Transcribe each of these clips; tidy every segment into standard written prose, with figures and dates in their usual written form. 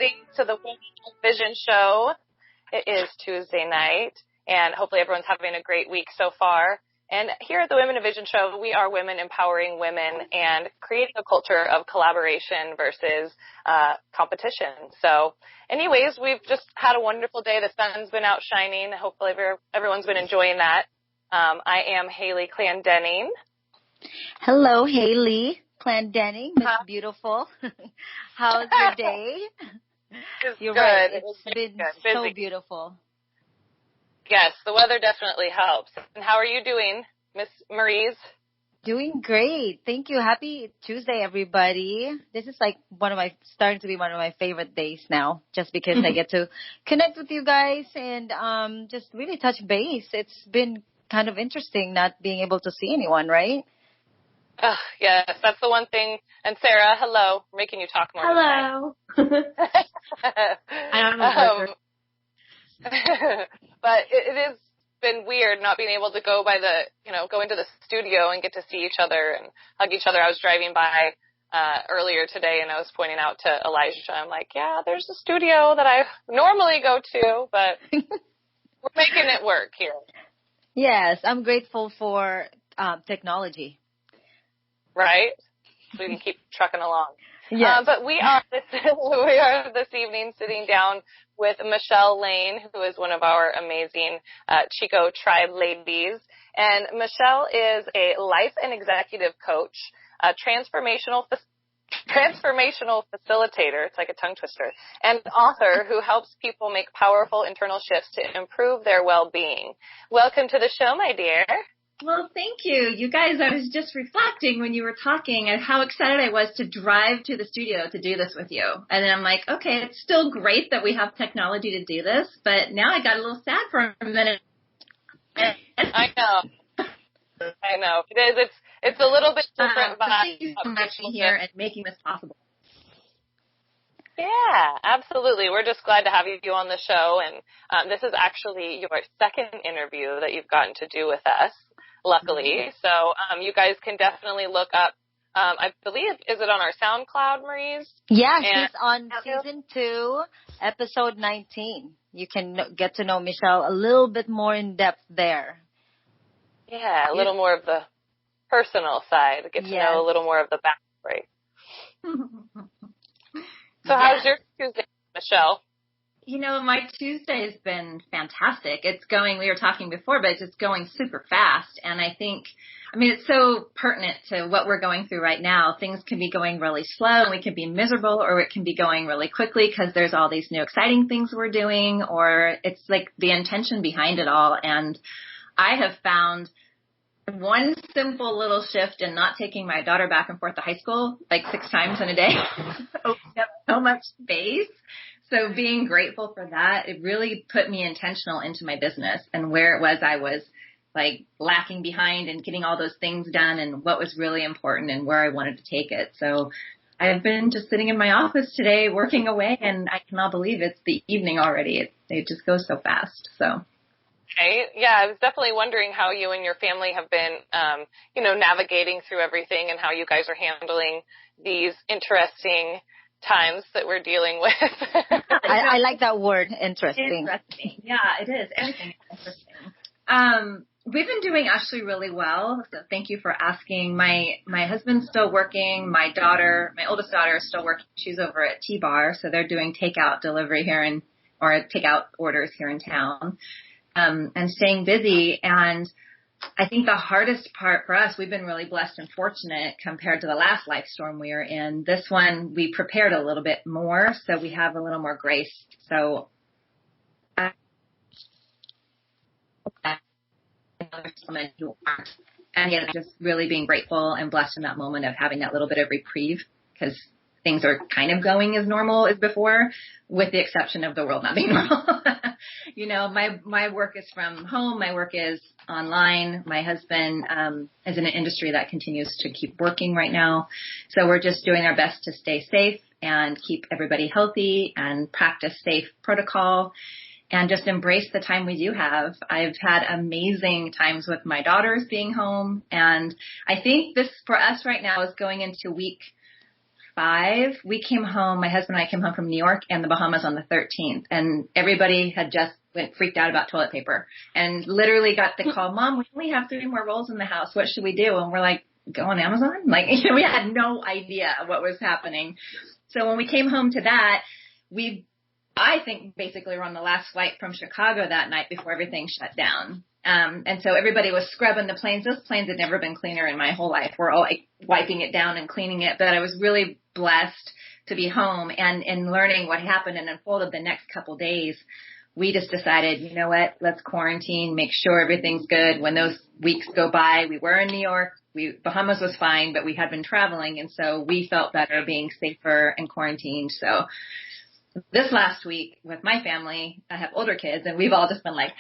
listening to the Women Vision Show. It is Tuesday night, and hopefully everyone's having a great week so far. And here at the Women of Vision Show, we are women empowering women and creating a culture of collaboration versus competition. So anyways, we've just had a wonderful day. The sun's been out shining. Hopefully everyone's been enjoying that. I am Haley Clendenning. Hello, Haley Clendenning, Miss Beautiful. How's your day? You're good. Right. It's been so beautiful. Yes, the weather definitely helps. And how are you doing, Miss Maurice? Doing great. Thank you. Happy Tuesday, everybody. This is like starting to be one of my favorite days now, just because I get to connect with you guys and just really touch base. It's been kind of interesting not being able to see anyone, right? Yes, that's the one thing. And Sarah, hello. We're making you talk more. Hello. I don't know. But it has been weird not being able to go into the studio and get to see each other and hug each other. I was driving by earlier today and I was pointing out to Elijah, I'm like, yeah, there's a studio that I normally go to, but we're making it work here. Yes, I'm grateful for technology. Right? So we can keep trucking along. Yes. But we are this evening sitting down with Michele Laine, who is one of our amazing Chico Tribe ladies. And Michele is a life and executive coach, a transformational facilitator, it's like a tongue twister, and author who helps people make powerful internal shifts to improve their well-being. Welcome to the show, my dear. Well, thank you. You guys, I was just reflecting when you were talking and how excited I was to drive to the studio to do this with you. And then I'm like, okay, it's still great that we have technology to do this, but now I got a little sad for a minute. I know. It is. It's a little bit different. Thank you for being here and making this possible. Yeah, absolutely. We're just glad to have you on the show. And this is actually your second interview that you've gotten to do with us, luckily. So you guys can definitely look up, I believe, is it on our SoundCloud, Maurice? Yeah, she's on season 2, episode 19. You can get to know Michele a little bit more in depth there. Yeah, a little more of the personal side. Get to know a little more of the backstory. So how's your Tuesday, Michele? You know, my Tuesday has been fantastic. We were talking before, but it's just going super fast. And it's so pertinent to what we're going through right now. Things can be going really slow and we can be miserable, or it can be going really quickly because there's all these new exciting things we're doing, or it's like the intention behind it all. And I have found one simple little shift in not taking my daughter back and forth to high school like 6 times in a day opened up so much space. So being grateful for that, it really put me intentional into my business and where it was I was like lacking behind and getting all those things done and what was really important and where I wanted to take it. So I've been just sitting in my office today working away, and I cannot believe it's the evening already. It just goes so fast. So. Right. Yeah, I was definitely wondering how you and your family have been, navigating through everything and how you guys are handling these interesting times that we're dealing with. I like that word, interesting. Interesting. Yeah, it is. Everything is interesting. We've been doing actually really well. So thank you for asking. My husband's still working. My oldest daughter is still working. She's over at T-Bar, so they're doing takeout delivery or takeout orders here in town. And staying busy. And I think the hardest part for us, we've been really blessed and fortunate compared to the last life storm we were in. This one, we prepared a little bit more, so we have a little more grace. So and yet just really being grateful and blessed in that moment of having that little bit of reprieve, because things are kind of going as normal as before, with the exception of the world not being normal. My work is from home. My work is online. My husband is in an industry that continues to keep working right now. So we're just doing our best to stay safe and keep everybody healthy and practice safe protocol and just embrace the time we do have. I've had amazing times with my daughters being home. And I think this for us right now is going into week 5, we came home, my husband and I came home from New York and the Bahamas on the 13th, and everybody had just freaked out about toilet paper and literally got the call, Mom, we only have 3 more rolls in the house. What should we do? And we're like, go on Amazon? Like, we had no idea what was happening. So when we came home to that, I think basically were on the last flight from Chicago that night before everything shut down. And so everybody was scrubbing the planes. Those planes had never been cleaner in my whole life. We're all like wiping it down and cleaning it. But I was really blessed to be home and learning what happened and unfolded the next couple days. We just decided, you know what, let's quarantine, make sure everything's good. When those weeks go by, we were in New York. Bahamas was fine, but we had been traveling. And so we felt better being safer and quarantined. So this last week with my family, I have older kids, and we've all just been like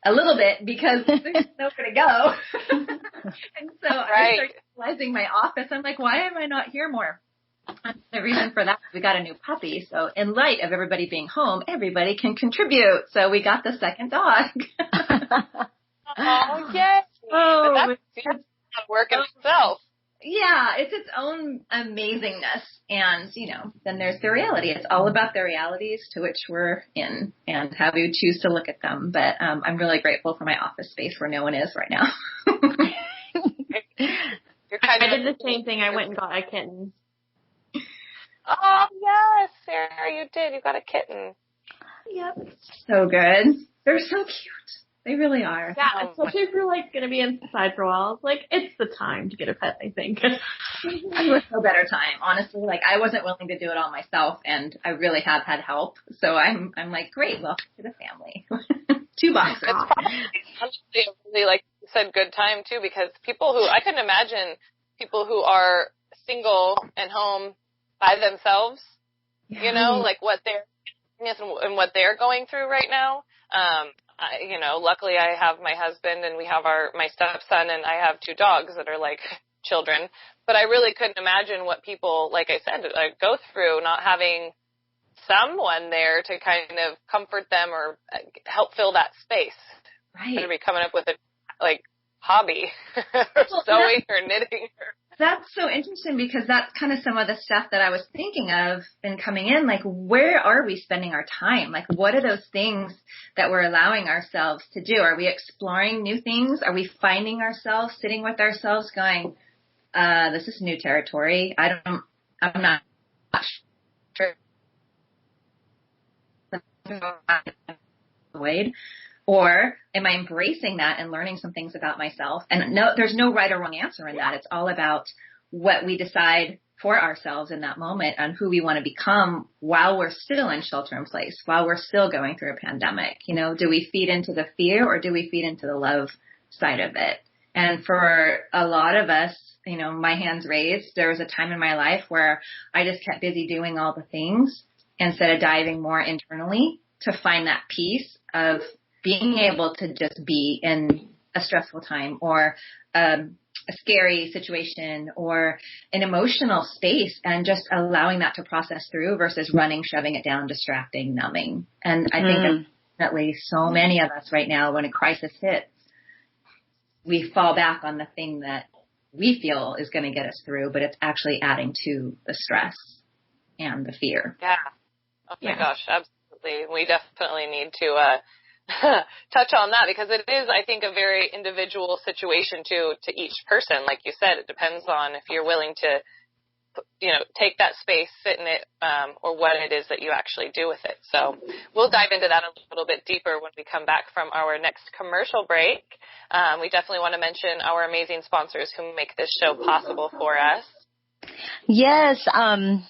a little bit because there's nowhere to go. And so I started utilizing my office. I'm like, why am I not here more? And the reason for that is we got a new puppy. So in light of everybody being home, everybody can contribute. So we got the second dog. Oh, yay. Oh, that's work in itself. Yeah, it's its own amazingness. And, then there's the reality. It's all about the realities to which we're in and how we choose to look at them. But I'm really grateful for my office space where no one is right now. I did the same thing. I went and got a kitten. Oh, yes, Sarah, you did. You got a kitten. Yep. So good. They're so cute. They really are. Yeah, especially if you're going to be inside for a while. It's the time to get a pet, I think. It was no better time, honestly. I wasn't willing to do it all myself, and I really have had help. So I'm like, great, welcome to the family. 2 boxes. It's probably honestly a really, like you said, good time, too, because I couldn't imagine people who are single and home by themselves, what what they're going through right now. Luckily I have my husband and we have my stepson, and I have 2 dogs that are like children, but I really couldn't imagine what people, like I said, go through not having someone there to kind of comfort them or help fill that space. Right. They're be coming up with a hobby, sewing or knitting. That's so interesting because that's kind of some of the stuff that I was thinking of and coming in. Where are we spending our time? What are those things that we're allowing ourselves to do? Are we exploring new things? Are we finding ourselves sitting with ourselves going, this is new territory. I'm not sure. Or am I embracing that and learning some things about myself? And no, there's no right or wrong answer in that. It's all about what we decide for ourselves in that moment and who we want to become while we're still in shelter in place, while we're still going through a pandemic. Do we feed into the fear or do we feed into the love side of it? And for a lot of us, my hands raised, there was a time in my life where I just kept busy doing all the things instead of diving more internally to find that peace of being able to just be in a stressful time or a scary situation or an emotional space and just allowing that to process through versus running, shoving it down, distracting, numbing. And I think definitely so many of us right now, when a crisis hits, we fall back on the thing that we feel is going to get us through, but it's actually adding to the stress and the fear. Yeah. Oh my gosh, absolutely. We definitely need to touch on that because it is, I think, a very individual situation to each person. Like you said, it depends on if you're willing to, take that space, sit in it, or what it is that you actually do with it. So we'll dive into that a little bit deeper when we come back from our next commercial break. We definitely want to mention our amazing sponsors who make this show possible for us. Yes,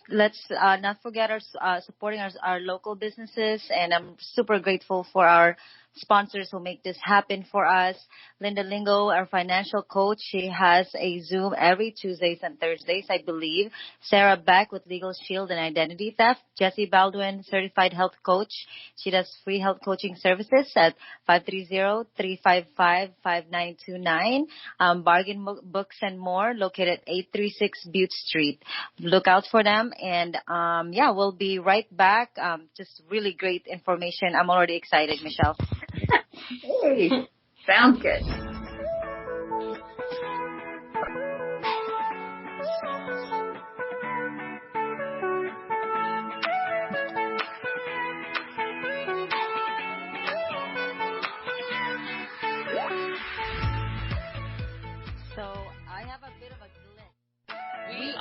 let's not forget our supporting our local businesses, and I'm super grateful for our sponsors who make this happen for us. Linda Lingo, our financial coach, she has a Zoom every Tuesdays and Thursdays, I believe. Sarah Beck with Legal Shield and Identity Theft. Jessie Baldwin, certified health coach. She does free health coaching services at 530-355-5929. Bargain Books and More, located at 836 Butte Street. Look out for them. And, we'll be right back. Just really great information. I'm already excited, Michele. Hey, sounds good.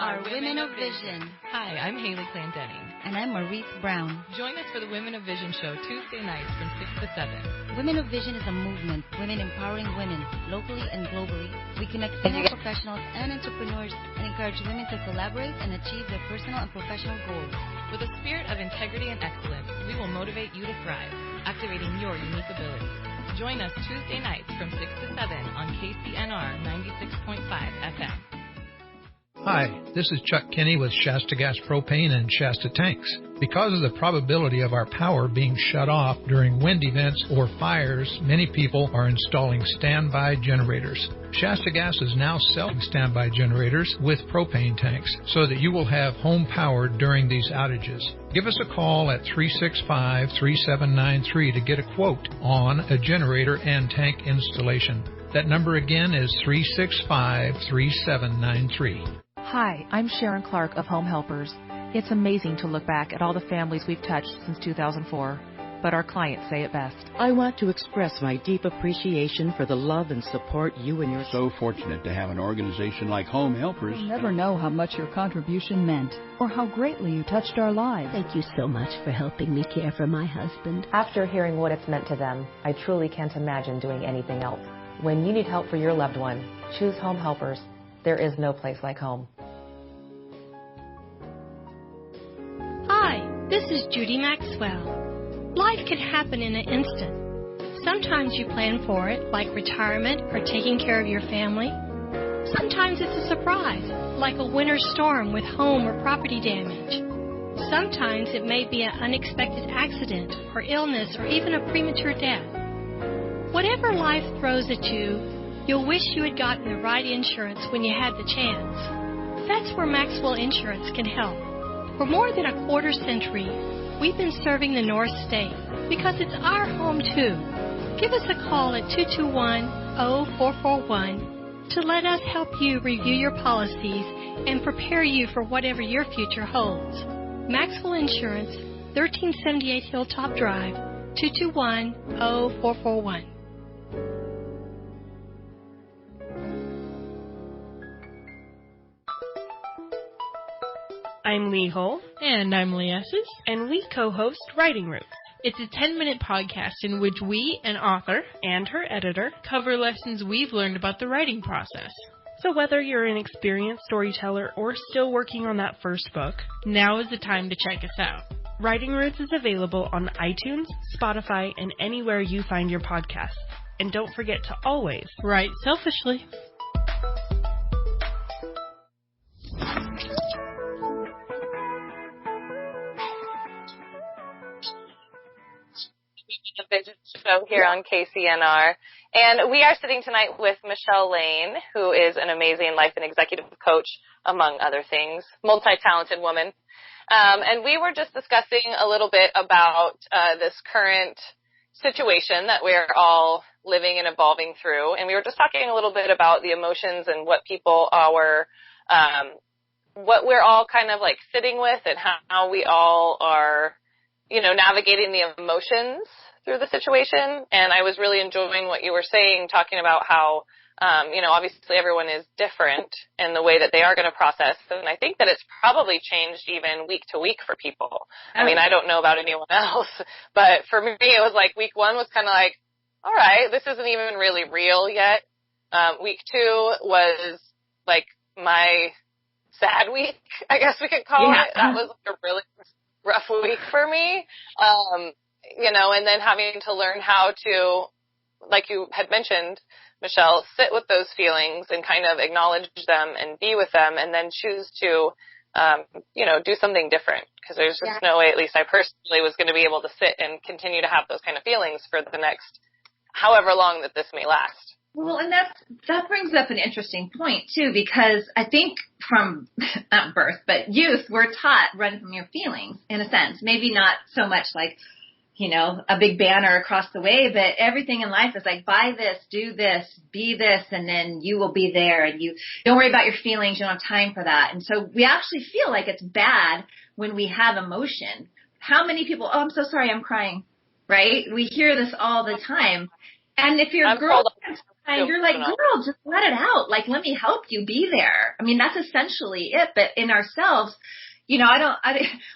are Women of Vision. Hi, I'm Haley Clendenning. And I'm Maurice Brown. Join us for the Women of Vision show Tuesday nights from 6 to 7. Women of Vision is a movement, women empowering women, locally and globally. We connect female professionals and entrepreneurs and encourage women to collaborate and achieve their personal and professional goals. With a spirit of integrity and excellence, we will motivate you to thrive, activating your unique abilities. Join us Tuesday nights from 6 to 7 on KCNR 96.5 FM. Hi, this is Chuck Kinney with Shasta Gas Propane and Shasta Tanks. Because of the probability of our power being shut off during wind events or fires, many people are installing standby generators. Shasta Gas is now selling standby generators with propane tanks so that you will have home power during these outages. Give us a call at 365-3793 to get a quote on a generator and tank installation. That number again is 365-3793. Hi, I'm Sharon Clark of Home Helpers. It's amazing to look back at all the families we've touched since 2004, but our clients say it best. I want to express my deep appreciation for the love and support you and your... So fortunate to have an organization like Home Helpers. You'll never know how much your contribution meant or how greatly you touched our lives. Thank you so much for helping me care for my husband. After hearing what it's meant to them, I truly can't imagine doing anything else. When you need help for your loved one, choose Home Helpers. There is no place like home. Hi, this is Judy Maxwell. Life can happen in an instant. Sometimes you plan for it, like retirement or taking care of your family. Sometimes it's a surprise, like a winter storm with home or property damage. Sometimes it may be an unexpected accident or illness or even a premature death. Whatever life throws at you, you'll wish you had gotten the right insurance when you had the chance. That's where Maxwell Insurance can help. For more than a quarter century, we've been serving the North State because it's our home too. Give us a call at 221-0441 to let us help you review your policies and prepare you for whatever your future holds. Maxwell Insurance, 1378 Hilltop Drive, 221-0441. I'm Lee Hull. And I'm Lee Esses. And we co-host Writing Roots. It's a 10-minute podcast in which we, an author, and her editor, cover lessons we've learned about the writing process. So whether you're an experienced storyteller or still working on that first book, now is the time to check us out. Writing Roots is available on iTunes, Spotify, and anywhere you find your podcasts. And don't forget to always write selfishly. The Vision Show here on KCNR. And we are sitting tonight with Michele Laine, who is an amazing life and executive coach, among other things, multi-talented woman. And we were just discussing a little bit about this current situation that we're all living and evolving through. And we were just talking a little bit about the emotions and what people are, what we're all kind of like sitting with and how we all are, you know, navigating the emotions through the situation. And I was really enjoying what you were saying, talking about how, you know, obviously everyone is different in the way that they are going to process. And I think that it's probably changed even week to week for people. I mean, I don't know about anyone else, but for me, it was like week one was kind of like, all right, this isn't even really real yet. Week two was like my sad week, I guess we could call it. That was like a really rough week for me. You know, and then having to learn how to, like you had mentioned, Michele, sit with those feelings and kind of acknowledge them and be with them and then choose to, you know, do something different. Because there's just no way, at least I personally was going to be able to sit and continue to have those kind of feelings for the next however long that this may last. Well, and that brings up an interesting point, too, because I think from, not birth, but youth, we're taught run from your feelings, in a sense. Maybe not so much like, you know, a big banner across the way, but everything in life is like, buy this, do this, be this, and then you will be there, and you don't worry about your feelings, you don't have time for that. And so we actually feel like it's bad when we have emotion. How many people, oh, I'm so sorry, I'm crying, right? We hear this all the time. And if you're a girl, And you're like, girl, just let it out. Like, let me help you be there. I mean, that's essentially it. But in ourselves, you know,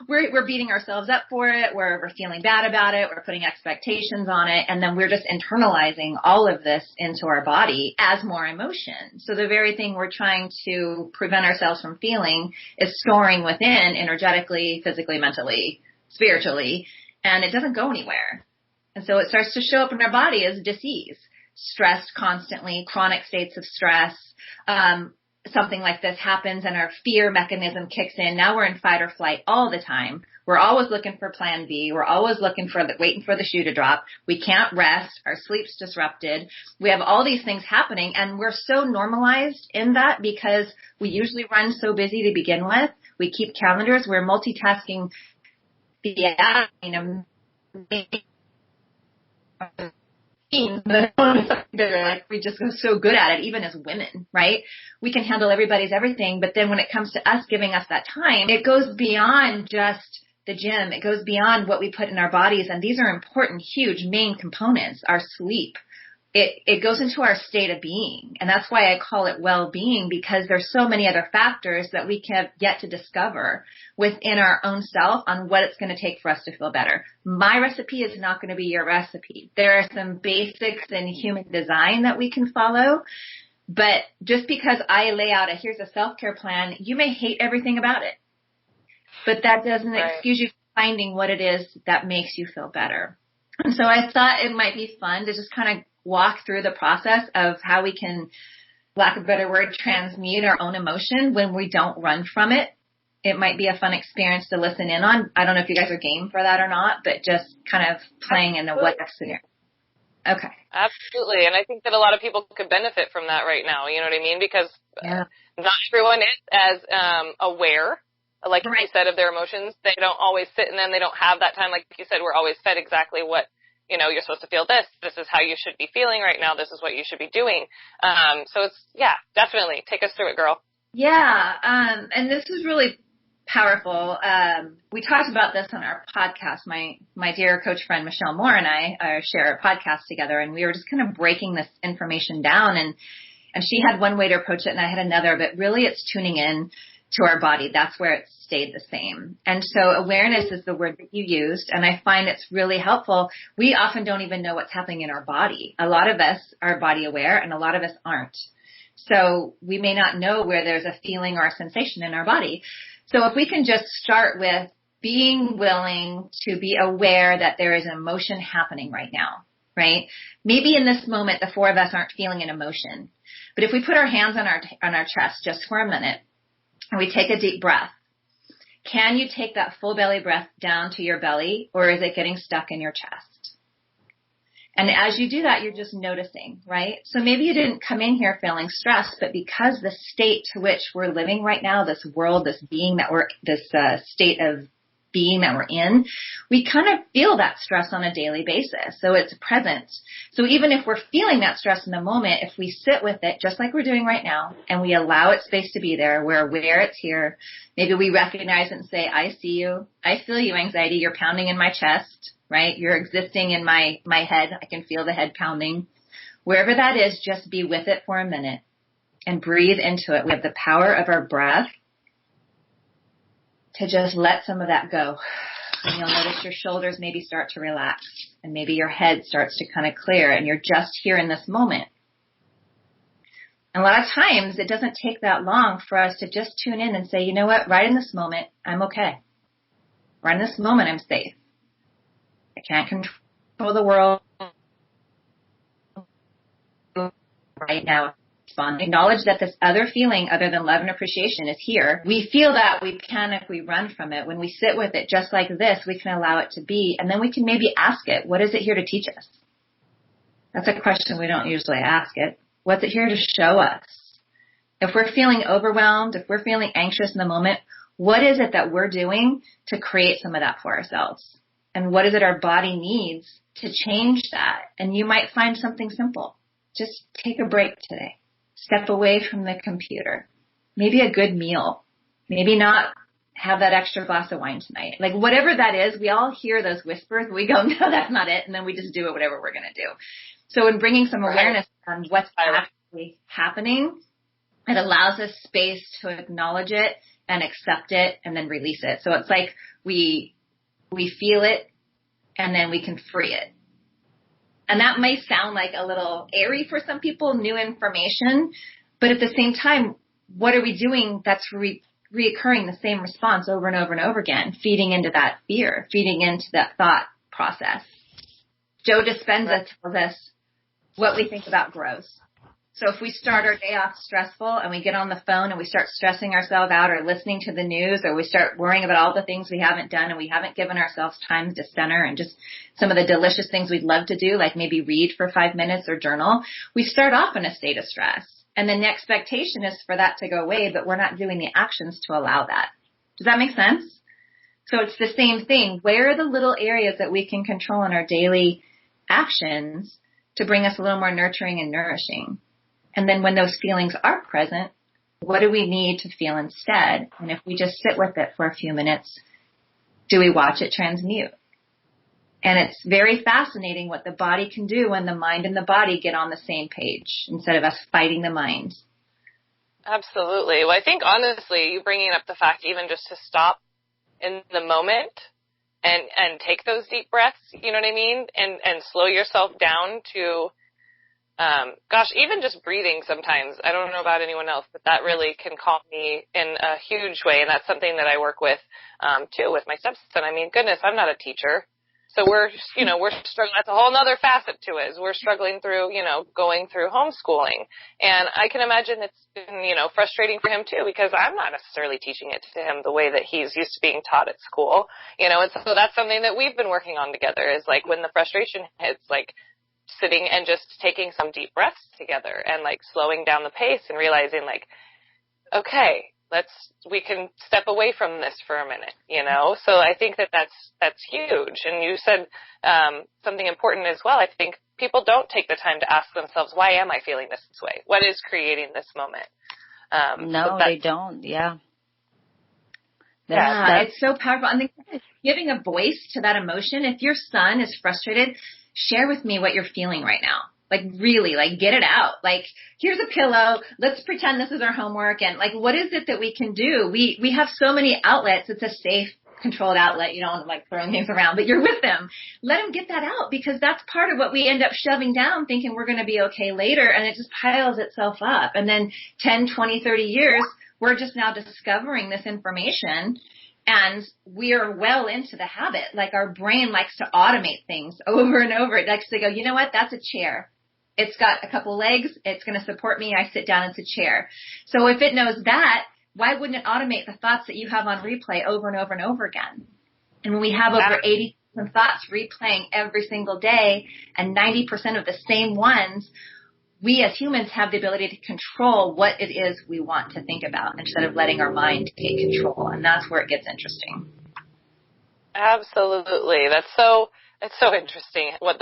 we're beating ourselves up for it. We're feeling bad about it. We're putting expectations on it. And then we're just internalizing all of this into our body as more emotion. So the very thing we're trying to prevent ourselves from feeling is storing within energetically, physically, mentally, spiritually, and it doesn't go anywhere. And so it starts to show up in our body as disease, stressed constantly, chronic states of stress. Something like this happens and our fear mechanism kicks in. Now we're in fight or flight all the time. We're always looking for plan B. We're always waiting for the shoe to drop. We can't rest. Our sleep's disrupted. We have all these things happening, and we're so normalized in that because we usually run so busy to begin with. We keep calendars. We're multitasking. We just go so good at it, even as women, right? We can handle everybody's everything, but then when it comes to us giving us that time, it goes beyond just the gym. It goes beyond what we put in our bodies, and these are important, huge, main components. Our sleep. It goes into our state of being, and that's why I call it well-being, because there's so many other factors that we have yet to discover within our own self on what it's going to take for us to feel better. My recipe is not going to be your recipe. There are some basics in human design that we can follow, but just because I lay out here's a self-care plan, you may hate everything about it, but that doesn't excuse you from finding what it is that makes you feel better. And so I thought it might be fun to just kind of walk through the process of how we can, lack of a better word, transmute our own emotion when we don't run from it. It might be a fun experience to listen in on. I don't know if you guys are game for that or not, but just kind of playing in the what if scenario. Okay. Absolutely. And I think that a lot of people could benefit from that right now. You know what I mean? Because not everyone is as aware, like you said, of their emotions. They don't always sit in them. They don't have that time. Like you said, we're always fed exactly what, you know, you're supposed to feel this. This is how you should be feeling right now. This is what you should be doing. So it's, definitely. Take us through it, girl. Yeah. And this is really powerful. We talked about this on our podcast. My dear coach friend, Michele Moore, and I share a podcast together, and we were just kind of breaking this information down, and she had one way to approach it and I had another, but really it's tuning in to our body. That's where it stayed the same. And so awareness is the word that you used, and I find it's really helpful. We often don't even know what's happening in our body. A lot of us are body aware and a lot of us aren't. So we may not know where there's a feeling or a sensation in our body. So if we can just start with being willing to be aware that there is an emotion happening right now, right? Maybe in this moment, the four of us aren't feeling an emotion, but if we put our hands on our chest just for a minute, and we take a deep breath. Can you take that full belly breath down to your belly, or is it getting stuck in your chest? And as you do that, you're just noticing, right? So maybe you didn't come in here feeling stressed, but because the state to which we're living right now, this world, this being that this state of being that we're in, we kind of feel that stress on a daily basis. So it's present. So even if we're feeling that stress in the moment, if we sit with it, just like we're doing right now, and we allow it space to be there, we're aware it's here. Maybe we recognize it and say, I see you. I feel you, anxiety. You're pounding in my chest, right? You're existing in my head. I can feel the head pounding. Wherever that is, just be with it for a minute and breathe into it. We have the power of our breath to just let some of that go. And you'll notice your shoulders maybe start to relax, and maybe your head starts to kind of clear, and you're just here in this moment. And a lot of times it doesn't take that long for us to just tune in and say, you know what, right in this moment, I'm okay. Right in this moment, I'm safe. I can't control the world right now. Acknowledge that this other feeling other than love and appreciation is here. We feel that, we panic, we run from it. When we sit with it just like this, we can allow it to be, and then we can maybe ask it, what is it here to teach us? That's a question we don't usually ask it. What's it here to show us? If we're feeling overwhelmed, if we're feeling anxious in the moment, what is it that we're doing to create some of that for ourselves? And what is it our body needs to change that? And you might find something simple. Just take a break today. Step away from the computer. Maybe a good meal. Maybe not have that extra glass of wine tonight. Like whatever that is, we all hear those whispers. We go, no, that's not it. And then we just do whatever we're going to do. So in bringing some awareness on what's actually happening, it allows us space to acknowledge it and accept it and then release it. So it's like we feel it and then we can free it. And that may sound like a little airy for some people, new information, but at the same time, what are we doing that's reoccurring the same response over and over and over again, feeding into that fear, feeding into that thought process. Joe Dispenza tells us what we think about grows. So if we start our day off stressful and we get on the phone and we start stressing ourselves out or listening to the news or we start worrying about all the things we haven't done and we haven't given ourselves time to center and just some of the delicious things we'd love to do, like maybe read for 5 minutes or journal, we start off in a state of stress. And then the expectation is for that to go away, but we're not doing the actions to allow that. Does that make sense? So it's the same thing. Where are the little areas that we can control in our daily actions to bring us a little more nurturing and nourishing? And then when those feelings are present, what do we need to feel instead? And if we just sit with it for a few minutes, do we watch it transmute? And it's very fascinating what the body can do when the mind and the body get on the same page instead of us fighting the mind. Absolutely. Well, I think honestly, you bringing up the fact even just to stop in the moment and take those deep breaths, you know what I mean? And slow yourself down to, even just breathing sometimes. I don't know about anyone else, but that really can calm me in a huge way. And that's something that I work with, too, with my stepson. I mean, goodness, I'm not a teacher. So we're struggling. That's a whole other facet to it. Is we're struggling through, going through homeschooling. And I can imagine it's been, frustrating for him too, because I'm not necessarily teaching it to him the way that he's used to being taught at school, and so that's something that we've been working on together is like when the frustration hits, like sitting and just taking some deep breaths together and like slowing down the pace and realizing like, okay, we can step away from this for a minute, So I think that's huge. And you said something important as well. I think people don't take the time to ask themselves, why am I feeling this way? What is creating this moment? No, they don't. Yeah. It's so powerful. I think giving a voice to that emotion. If your son is frustrated, share with me what you're feeling right now. Like really, like get it out. Like here's a pillow. Let's pretend this is our homework. And like, what is it that we can do? We have so many outlets. It's a safe, controlled outlet. You don't like throwing things around, but you're with them. Let them get that out because that's part of what we end up shoving down thinking we're going to be okay later. And it just piles itself up. And then 10, 20, 30 years, we're just now discovering this information. And we are well into the habit. Like our brain likes to automate things over and over. It likes to go, you know what? That's a chair. It's got a couple legs. It's going to support me. I sit down. It's a chair. So if it knows that, why wouldn't it automate the thoughts that you have on replay over and over and over again? And when we have over 80,000 thoughts replaying every single day and 90% of the same ones, we as humans have the ability to control what it is we want to think about instead of letting our mind take control. And that's where it gets interesting. Absolutely. It's so interesting what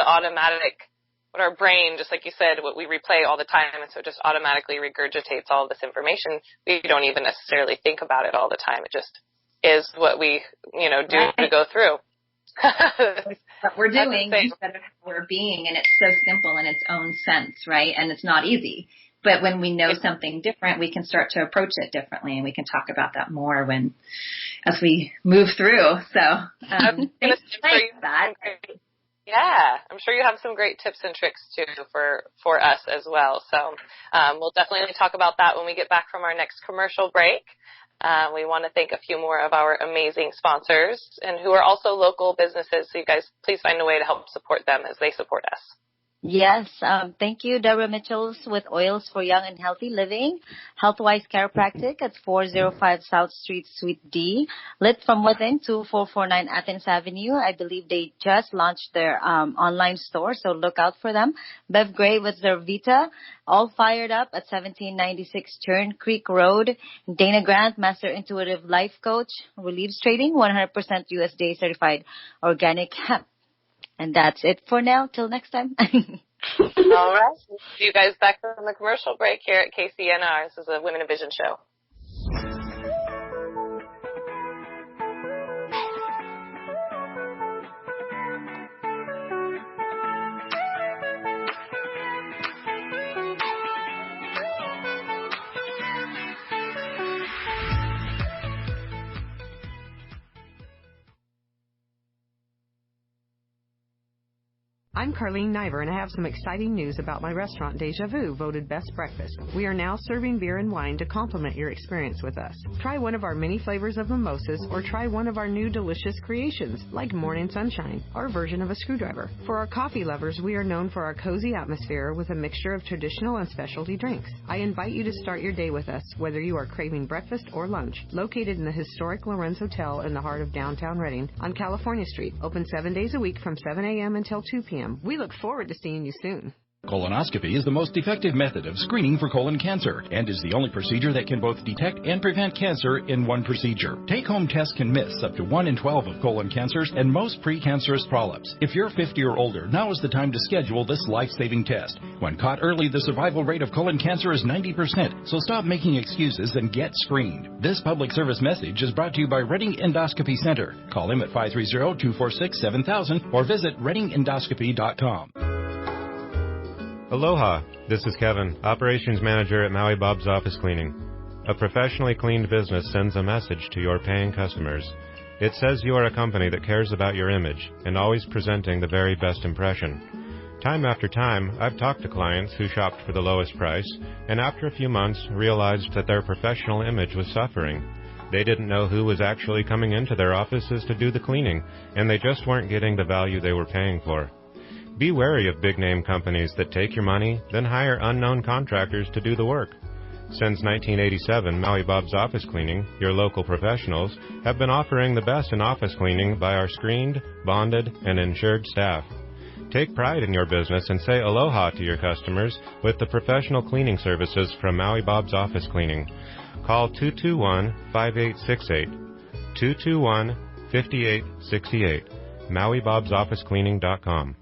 our brain, just like you said, what we replay all the time, and so it just automatically regurgitates all of this information. We don't even necessarily think about it all the time. It just is what we, do to go through. What we're doing instead of how we're being, and it's so simple in its own sense, right? And it's not easy. But when we know something different, we can start to approach it differently, and we can talk about that more as we move through. So, thanks for that. Yeah, I'm sure you have some great tips and tricks too for us as well. So we'll definitely talk about that when we get back from our next commercial break. We want to thank a few more of our amazing sponsors and who are also local businesses. So you guys, please find a way to help support them as they support us. Yes. Thank you, Deborah Mitchells with Oils for Young and Healthy Living. Healthwise Chiropractic at 405 South Street, Suite D. Lit from Within, 2449 Athens Avenue. I believe they just launched their online store, so look out for them. Bev Gray with Zervita. All Fired Up at 1796 Churn Creek Road. Dana Grant, Master Intuitive Life Coach. Relieves Trading, 100% USDA certified organic hemp. And that's it for now. Till next time. All right. See you guys back from the commercial break here at KCNR. This is a Women in Vision show. I'm Carlene Niver, and I have some exciting news about my restaurant, Deja Vu, voted Best Breakfast. We are now serving beer and wine to complement your experience with us. Try one of our many flavors of mimosas, or try one of our new delicious creations, like Morning Sunshine, our version of a screwdriver. For our coffee lovers, we are known for our cozy atmosphere with a mixture of traditional and specialty drinks. I invite you to start your day with us, whether you are craving breakfast or lunch. Located in the historic Lorenz Hotel in the heart of downtown Redding on California Street. Open 7 days a week from 7 a.m. until 2 p.m. We look forward to seeing you soon. Colonoscopy is the most effective method of screening for colon cancer and is the only procedure that can both detect and prevent cancer in one procedure. Take-home tests can miss up to 1 in 12 of colon cancers and most precancerous polyps. If you're 50 or older, now is the time to schedule this life-saving test. When caught early, the survival rate of colon cancer is 90%, so stop making excuses and get screened. This public service message is brought to you by Redding Endoscopy Center. Call them at 530-246-7000 or visit reddingendoscopy.com. Aloha, this is Kevin, Operations Manager at Maui Bob's Office Cleaning. A professionally cleaned business sends a message to your paying customers. It says you are a company that cares about your image and always presenting the very best impression. Time after time, I've talked to clients who shopped for the lowest price and after a few months realized that their professional image was suffering. They didn't know who was actually coming into their offices to do the cleaning, and they just weren't getting the value they were paying for. Be wary of big-name companies that take your money, then hire unknown contractors to do the work. Since 1987, Maui Bob's Office Cleaning, your local professionals, have been offering the best in office cleaning by our screened, bonded, and insured staff. Take pride in your business and say aloha to your customers with the professional cleaning services from Maui Bob's Office Cleaning. Call 221-5868, 221-5868, MauiBob'sOfficeCleaning.com.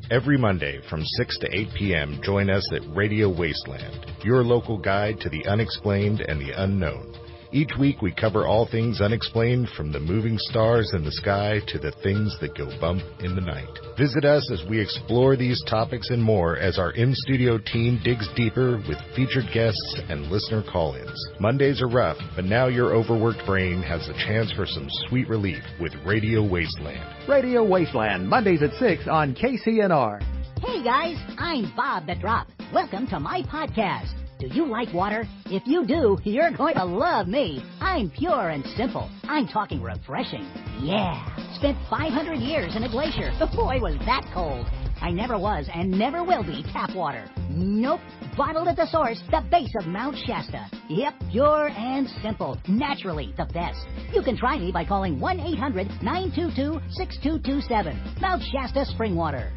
Every Monday from 6 to 8 p.m., join us at Radio Wasteland, your local guide to the unexplained and the unknown. Each week we cover all things unexplained, from the moving stars in the sky to the things that go bump in the night. Visit us as we explore these topics and more as our in-studio team digs deeper with featured guests and listener call-ins. Mondays are rough, but now your overworked brain has a chance for some sweet relief with Radio Wasteland. Radio Wasteland, Mondays at 6 on KCNR. Hey guys, I'm Bob the Drop. Welcome to my podcast. Do you like water? If you do, you're going to love me. I'm pure and simple. I'm talking refreshing. Yeah. Spent 500 years in a glacier. Boy, was that cold. I never was and never will be tap water. Nope. Bottled at the source, the base of Mount Shasta. Yep, pure and simple. Naturally the best. You can try me by calling 1-800-922-6227. Mount Shasta Spring Water.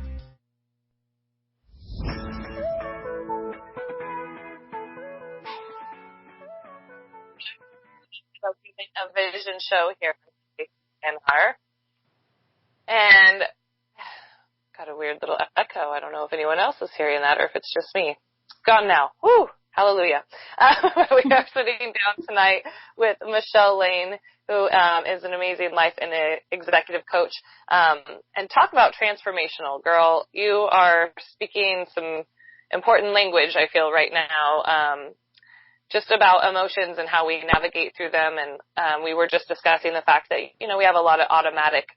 A vision show here from KCNR. And got a weird little echo. I don't know if anyone else is hearing that or if it's just me. Gone now. Woo! Hallelujah. We are sitting down tonight with Michele Laine, who is an amazing life and executive coach, and talk about transformational. Girl, you are speaking some important language, I feel, right now, just about emotions and how we navigate through them. And we were just discussing the fact that, you know, we have a lot of automatic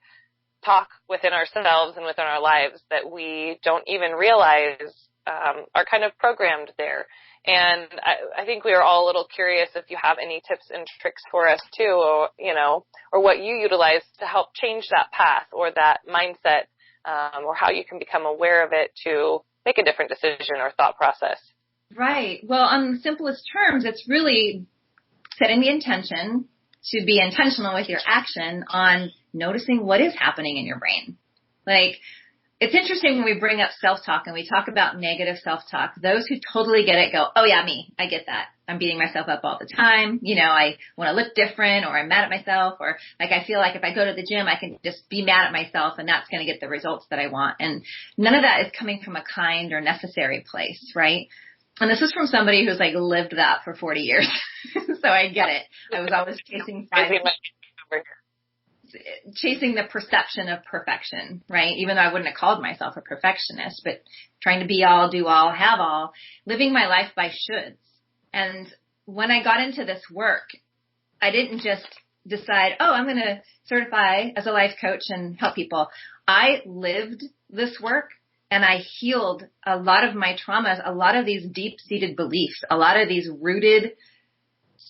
talk within ourselves and within our lives that we don't even realize are kind of programmed there. And I think we are all a little curious if you have any tips and tricks for us too, or, you know, or what you utilize to help change that path or that mindset, or how you can become aware of it to make a different decision or thought process. Right. Well, on the simplest terms, it's really setting the intention to be intentional with your action on noticing what is happening in your brain. Like, it's interesting when we bring up self-talk and we talk about negative self-talk. Those who totally get it go, oh yeah, me, I get that. I'm beating myself up all the time. You know, I want to look different, or I'm mad at myself, or like I feel like if I go to the gym, I can just be mad at myself and that's going to get the results that I want. And none of that is coming from a kind or necessary place, right? And this is from somebody who's like lived that for 40 years. So I get it. I was always chasing the perception of perfection, right? Even though I wouldn't have called myself a perfectionist, but trying to be all, do all, have all, living my life by shoulds. And when I got into this work, I didn't just decide, oh, I'm going to certify as a life coach and help people. I lived this work and I healed a lot of my traumas, a lot of these deep-seated beliefs, a lot of these rooted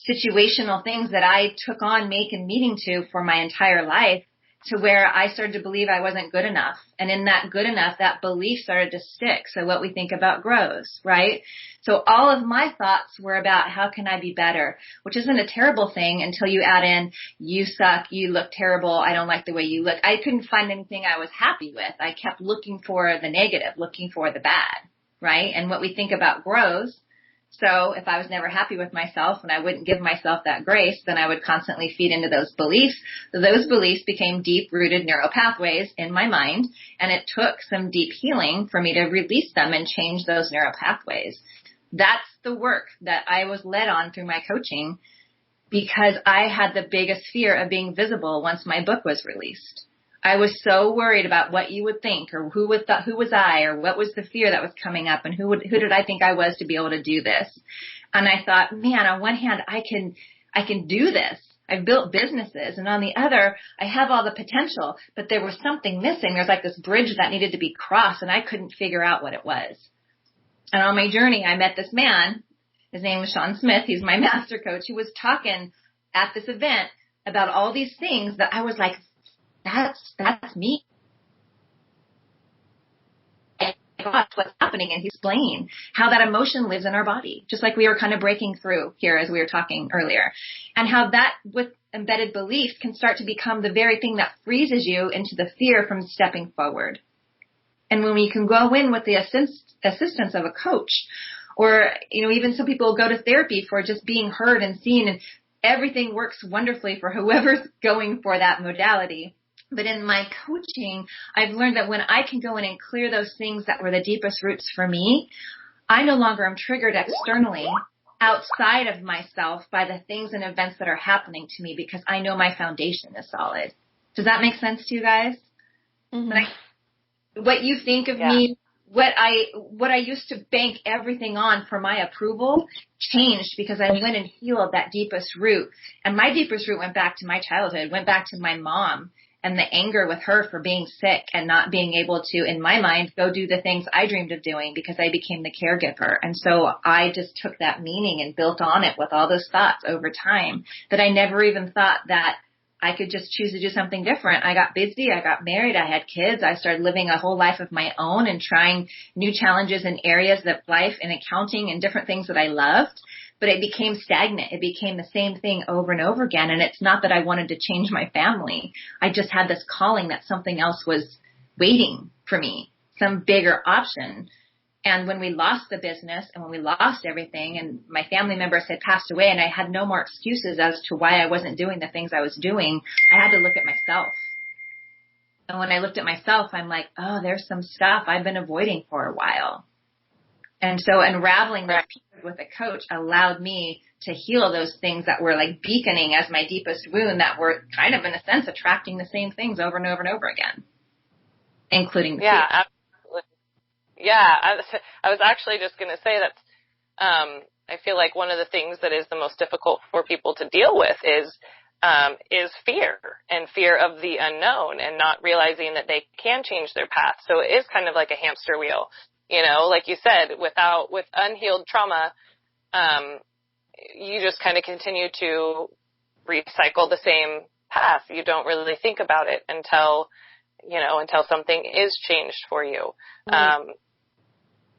situational things that I took on meeting to for my entire life, to where I started to believe I wasn't good enough. And in that good enough, that belief started to stick. So what we think about grows, right? So all of my thoughts were about how can I be better, which isn't a terrible thing until you add in, you suck, you look terrible, I don't like the way you look. I couldn't find anything I was happy with. I kept looking for the negative, looking for the bad, right? And what we think about grows. So if I was never happy with myself and I wouldn't give myself that grace, then I would constantly feed into those beliefs. Those beliefs became deep-rooted neural pathways in my mind, and it took some deep healing for me to release them and change those neural pathways. That's the work that I was led on through my coaching, because I had the biggest fear of being visible once my book was released. I was so worried about what you would think, or who was I, or what was the fear that was coming up, and who did I think I was to be able to do this? And I thought, man, on one hand, I can do this. I've built businesses, and on the other, I have all the potential, but there was something missing. There's like this bridge that needed to be crossed, and I couldn't figure out what it was. And on my journey, I met this man. His name was Sean Smith. He's my master coach, who was talking at this event about all these things that I was like, that's me. And gosh, what's happening? And he explained how that emotion lives in our body, just like we were kind of breaking through here as we were talking earlier, and how that with embedded beliefs can start to become the very thing that freezes you into the fear from stepping forward. And when we can go in with the assistance of a coach, or, even some people go to therapy for just being heard and seen, and everything works wonderfully for whoever's going for that modality. But in my coaching, I've learned that when I can go in and clear those things that were the deepest roots for me, I no longer am triggered externally outside of myself by the things and events that are happening to me, because I know my foundation is solid. Does that make sense to you guys? Mm-hmm. What you think of me, what I used to bank everything on for my approval changed because I went and healed that deepest root. And my deepest root went back to my childhood, went back to my mom, and the anger with her for being sick and not being able to, in my mind, go do the things I dreamed of doing because I became the caregiver. And so I just took that meaning and built on it with all those thoughts over time that I never even thought that I could just choose to do something different. I got busy. I got married. I had kids. I started living a whole life of my own and trying new challenges in areas of life and accounting and different things that I loved. But it became stagnant. It became the same thing over and over again. And it's not that I wanted to change my family. I just had this calling that something else was waiting for me, some bigger option. And when we lost the business and when we lost everything and my family members had passed away and I had no more excuses as to why I wasn't doing the things I was doing, I had to look at myself. And when I looked at myself, I'm like, oh, there's some stuff I've been avoiding for a while. And so unraveling those pieces with a coach allowed me to heal those things that were like beaconing as my deepest wound, that were kind of, in a sense, attracting the same things over and over and over again, including the fear. Absolutely. Yeah, I was actually just going to say that I feel like one of the things that is the most difficult for people to deal with is fear, and fear of the unknown, and not realizing that they can change their path. So it is kind of like a hamster wheel. Like you said, with unhealed trauma, you just kind of continue to recycle the same path. You don't really think about it until something is changed for you.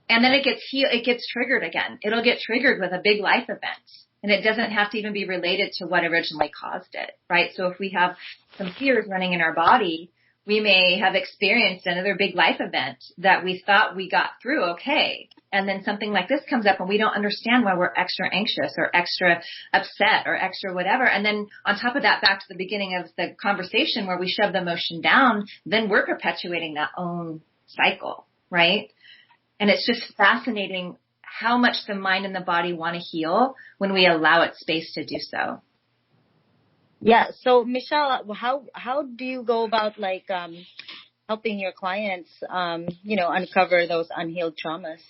And then it gets triggered again. It'll get triggered with a big life event. And it doesn't have to even be related to what originally caused it, right? So if we have some fears running in our body, we may have experienced another big life event that we thought we got through okay. And then something like this comes up and we don't understand why we're extra anxious or extra upset or extra whatever. And then on top of that, back to the beginning of the conversation where we shove the emotion down, then we're perpetuating that own cycle, right? And it's just fascinating how much the mind and the body want to heal when we allow it space to do so. Yeah. So Michele, how do you go about helping your clients, uncover those unhealed traumas?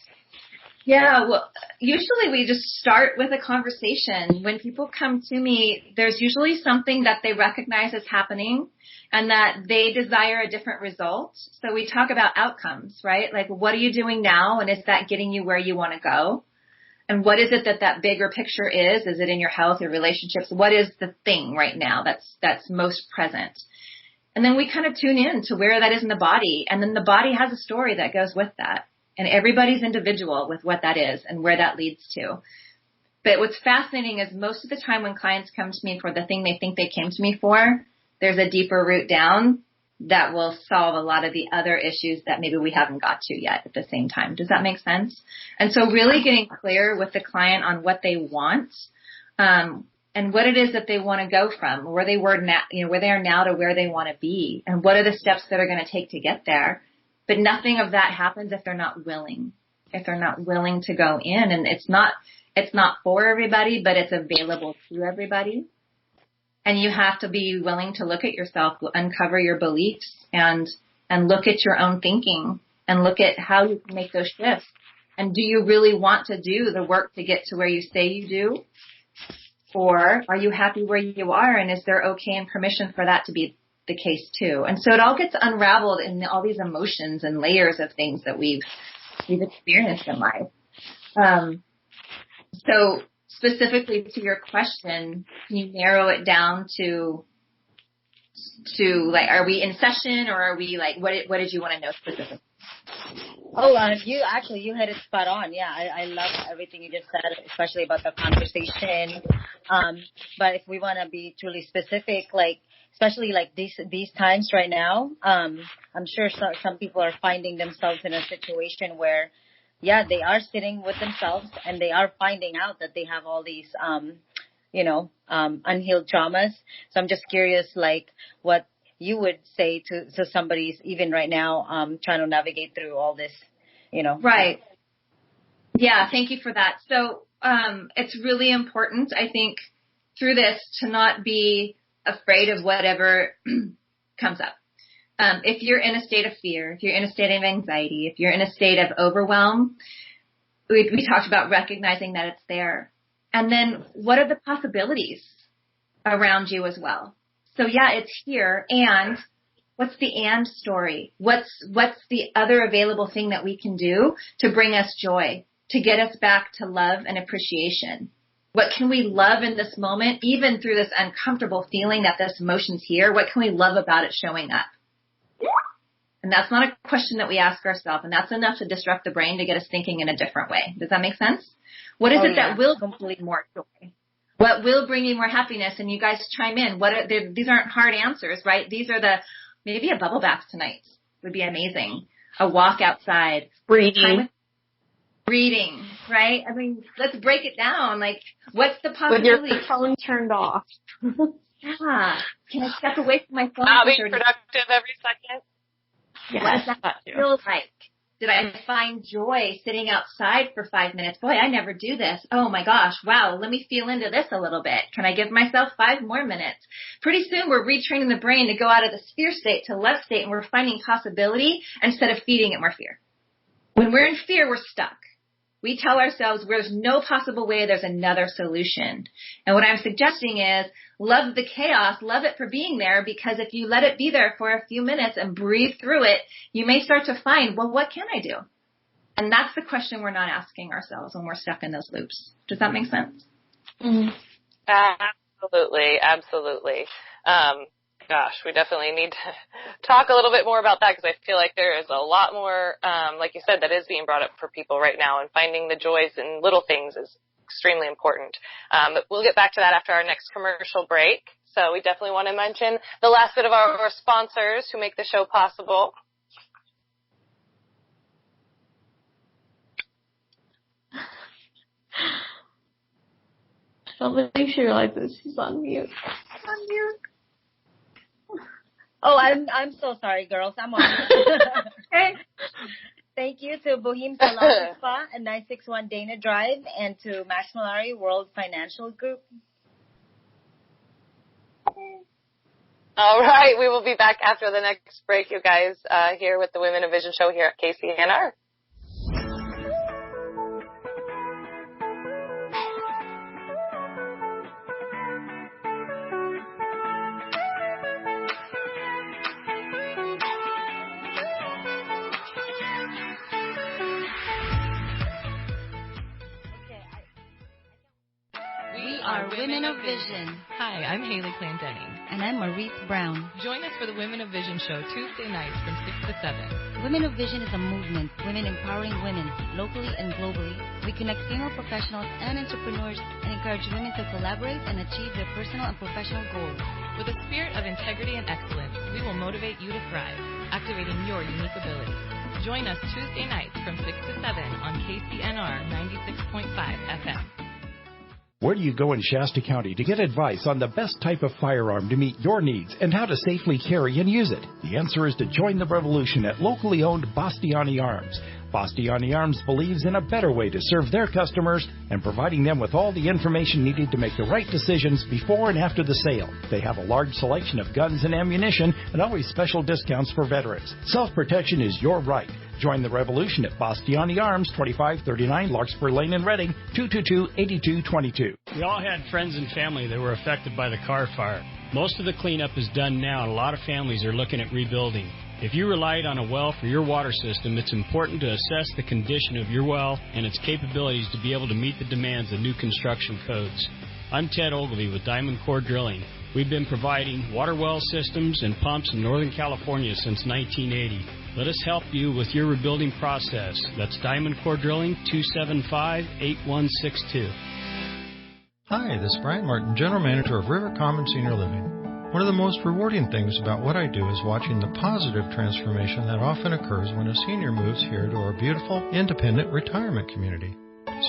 Yeah, well, usually we just start with a conversation. When people come to me, there's usually something that they recognize as happening and that they desire a different result. So we talk about outcomes, right? Like, what are you doing now, and is that getting you where you want to go? And what is it that bigger picture is? Is it in your health, your relationships? What is the thing right now that's most present? And then we kind of tune in to where that is in the body, and then the body has a story that goes with that. And everybody's individual with what that is and where that leads to. But what's fascinating is most of the time when clients come to me for the thing they think they came to me for, there's a deeper root down that will solve a lot of the other issues that maybe we haven't got to yet at the same time. Does that make sense? And so really getting clear with the client on what they want, and what it is that they want to go from, where they were now, where they are now to where they want to be, and what are the steps that are going to take to get there. But nothing of that happens if they're not willing. If they're not willing to go in, and it's not for everybody, but it's available to everybody. And you have to be willing to look at yourself, uncover your beliefs, and look at your own thinking, and look at how you can make those shifts. And do you really want to do the work to get to where you say you do? Or are you happy where you are, and is there okay and permission for that to be the case too? And so it all gets unraveled in all these emotions and layers of things that we've experienced in life. So specifically to your question, can you narrow it down to like, are we in session, or are we like, what did you want to know specifically? Oh, you hit it spot on. Yeah, I love everything you just said, especially about the conversation. But if we want to be truly specific, like, especially like these times right now, I'm sure some people are finding themselves in a situation where, yeah, they are sitting with themselves and they are finding out that they have all these, unhealed traumas. So I'm just curious, like, what you would say to somebody even right now, trying to navigate through all this, Right. Yeah. Thank you for that. So, it's really important, I think, through this to not be afraid of whatever comes up. If you're in a state of fear, if you're in a state of anxiety, if you're in a state of overwhelm, we talked about recognizing that it's there. And then what are the possibilities around you as well? So yeah, it's here. And what's the and story? What's the other available thing that we can do to bring us joy, to get us back to love and appreciation? What can we love in this moment, even through this uncomfortable feeling that this emotion's here? What can we love about it showing up? And that's not a question that we ask ourselves, and that's enough to disrupt the brain to get us thinking in a different way. Does that make sense? What is it that will bring you more joy? What will bring you more happiness? And you guys chime in. These aren't hard answers, right? These are maybe a bubble bath tonight would be amazing. A walk outside. Reading, right? I mean, let's break it down. Like, what's the possibility? With your phone turned off. Yeah. Can I step away from my phone? Not being productive every second. Yes, what does that feel like? Did I find joy sitting outside for 5 minutes? Boy, I never do this. Oh my gosh, wow, let me feel into this a little bit. Can I give myself 5 more minutes? Pretty soon we're retraining the brain to go out of the fear state to love state, and we're finding possibility instead of feeding it more fear. When we're in fear, we're stuck. We tell ourselves there's no possible way, there's another solution. And what I'm suggesting is love the chaos, love it for being there, because if you let it be there for a few minutes and breathe through it, you may start to find, well, what can I do? And that's the question we're not asking ourselves when we're stuck in those loops. Does that make sense? Mm-hmm. Absolutely. Gosh, we definitely need to talk a little bit more about that, because I feel like there is a lot more, like you said, that is being brought up for people right now, and finding the joys in little things is extremely important. But we'll get back to that after our next commercial break. So we definitely want to mention the last bit of our sponsors who make the show possible. I don't think she realizes she's on mute. Oh, I'm so sorry, girls. I'm on. Okay. Thank you to Boheme Salon Spa at 961 Dana Drive, and to Max Malari World Financial Group. All right, we will be back after the next break, you guys, here with the Women of Vision show here at KCNR. are Women of Vision. Hi, I'm Haley Clendenning. And I'm Maurice Brown. Join us for the Women of Vision show Tuesday nights from 6 to 7. Women of Vision is a movement, women empowering women, locally and globally. We connect female professionals and entrepreneurs and encourage women to collaborate and achieve their personal and professional goals. With a spirit of integrity and excellence, we will motivate you to thrive, activating your unique abilities. Join us Tuesday nights from 6 to 7 on KCNR 96.5 FM. Where do you go in Shasta County to get advice on the best type of firearm to meet your needs and how to safely carry and use it? The answer is to join the revolution at locally owned Bastiani Arms. Bastiani Arms believes in a better way to serve their customers and providing them with all the information needed to make the right decisions before and after the sale. They have a large selection of guns and ammunition and always special discounts for veterans. Self-protection is your right. Join the revolution at Bastiani Arms, 2539 Larkspur Lane in Reading, 222-8222. We all had friends and family that were affected by the car fire. Most of the cleanup is done now, and a lot of families are looking at rebuilding. If you relied on a well for your water system, it's important to assess the condition of your well and its capabilities to be able to meet the demands of new construction codes. I'm Ted Ogilvie with Diamond Core Drilling. We've been providing water well systems and pumps in Northern California since 1980. Let us help you with your rebuilding process. That's Diamond Core Drilling, 275-8162. Hi, this is Brian Martin, General Manager of River Common Senior Living. One of the most rewarding things about what I do is watching the positive transformation that often occurs when a senior moves here to our beautiful, independent retirement community.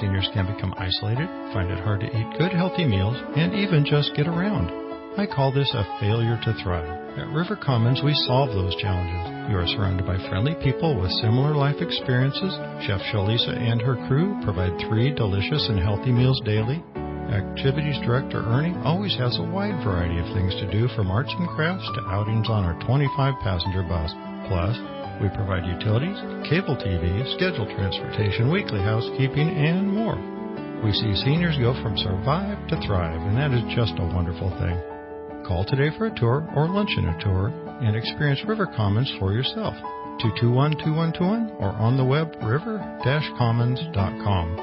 Seniors can become isolated, find it hard to eat good, healthy meals, and even just get around. I call this a failure to thrive. At River Commons, we solve those challenges. You are surrounded by friendly people with similar life experiences. Chef Shalisa and her crew provide 3 delicious and healthy meals daily. Activities Director Ernie always has a wide variety of things to do, from arts and crafts to outings on our 25-passenger bus. Plus, we provide utilities, cable TV, scheduled transportation, weekly housekeeping, and more. We see seniors go from survive to thrive, and that is just a wonderful thing. Call today for a tour or luncheon a tour and experience River Commons for yourself. 221-2121 or on the web river-commons.com.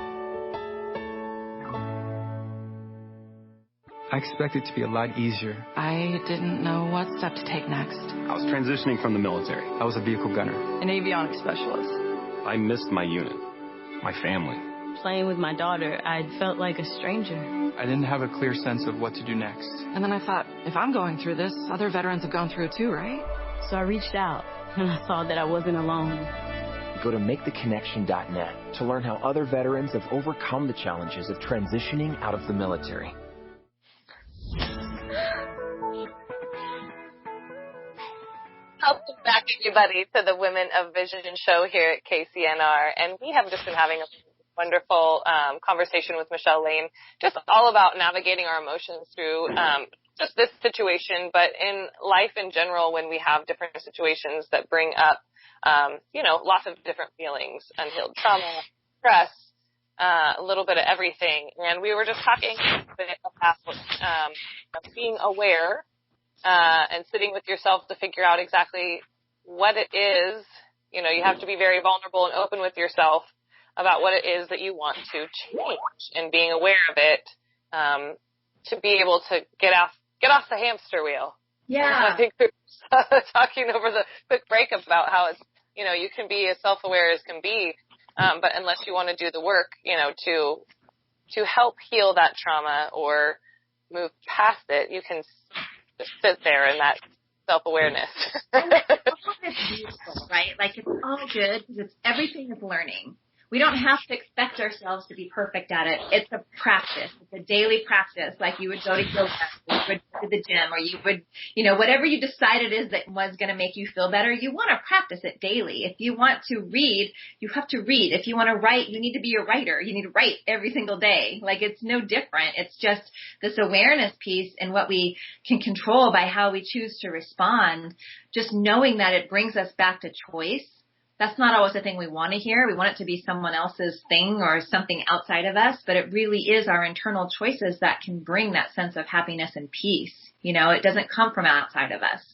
I expected it to be a lot easier. I didn't know what step to take next. I was transitioning from the military. I was a vehicle gunner. An avionics specialist. I missed my unit, my family. Playing with my daughter, I felt like a stranger. I didn't have a clear sense of what to do next. And then I thought, if I'm going through this, other veterans have gone through it too, right? So I reached out, and I saw that I wasn't alone. Go to maketheconnection.net to learn how other veterans have overcome the challenges of transitioning out of the military. Welcome back, everybody, to the Women of Vision show here at KCNR. And we have just been having a wonderful conversation with Michele Laine, just all about navigating our emotions through just this situation, but in life in general, when we have different situations that bring up, lots of different feelings, unhealed trauma, stress, a little bit of everything. And we were just talking a bit about being aware and sitting with yourself to figure out exactly what it is. You have to be very vulnerable and open with yourself about what it is that you want to change, and being aware of it to be able to get off the hamster wheel. Yeah. I think we were talking over the quick break about how it's, you can be as self-aware as can be, but unless you want to do the work, to help heal that trauma or move past it, you can just sit there in that self-awareness. And it's beautiful, right? Like, it's all good because everything is learning. We don't have to expect ourselves to be perfect at it. It's a practice. It's a daily practice. Like you would go to yoga, or you would go to the gym, or you would, whatever you decided is that was going to make you feel better, you want to practice it daily. If you want to read, you have to read. If you want to write, you need to be a writer. You need to write every single day. Like, it's no different. It's just this awareness piece and what we can control by how we choose to respond, just knowing that it brings us back to choice. That's not always the thing we want to hear. We want it to be someone else's thing or something outside of us, but it really is our internal choices that can bring that sense of happiness and peace. It doesn't come from outside of us.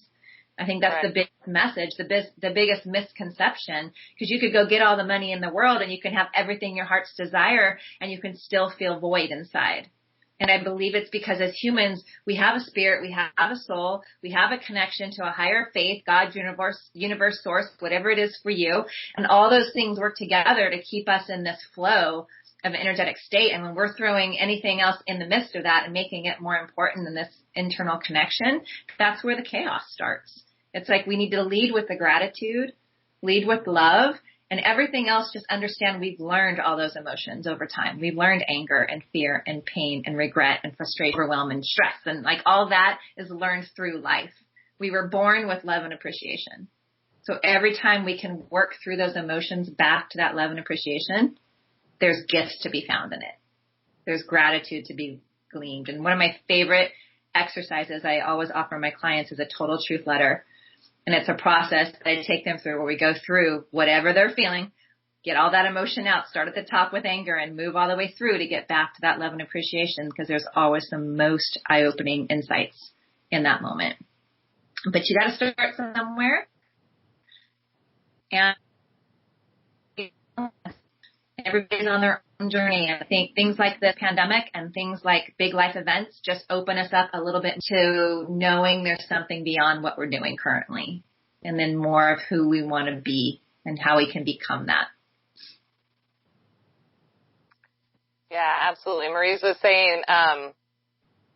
I think that's the biggest message, the biggest misconception, because you could go get all the money in the world and you can have everything your heart's desire and you can still feel void inside. And I believe it's because as humans, we have a spirit, we have a soul, we have a connection to a higher faith, God, universe, source, whatever it is for you. And all those things work together to keep us in this flow of an energetic state. And when we're throwing anything else in the midst of that and making it more important than this internal connection, that's where the chaos starts. It's like we need to lead with the gratitude, lead with love, and everything else, just understand we've learned all those emotions over time. We've learned anger and fear and pain and regret and frustration, overwhelm and stress. And like all that is learned through life. We were born with love and appreciation. So every time we can work through those emotions back to that love and appreciation, there's gifts to be found in it. There's gratitude to be gleaned. And one of my favorite exercises I always offer my clients is a total truth letter. And it's a process that I take them through where we go through whatever they're feeling, get all that emotion out, start at the top with anger and move all the way through to get back to that love and appreciation, because there's always the most eye-opening insights in that moment. But you got to start somewhere. And everybody's on their own journey. I think things like the pandemic and things like big life events just open us up a little bit to knowing there's something beyond what we're doing currently, and then more of who we want to be and how we can become that. Yeah, absolutely. Maurice was saying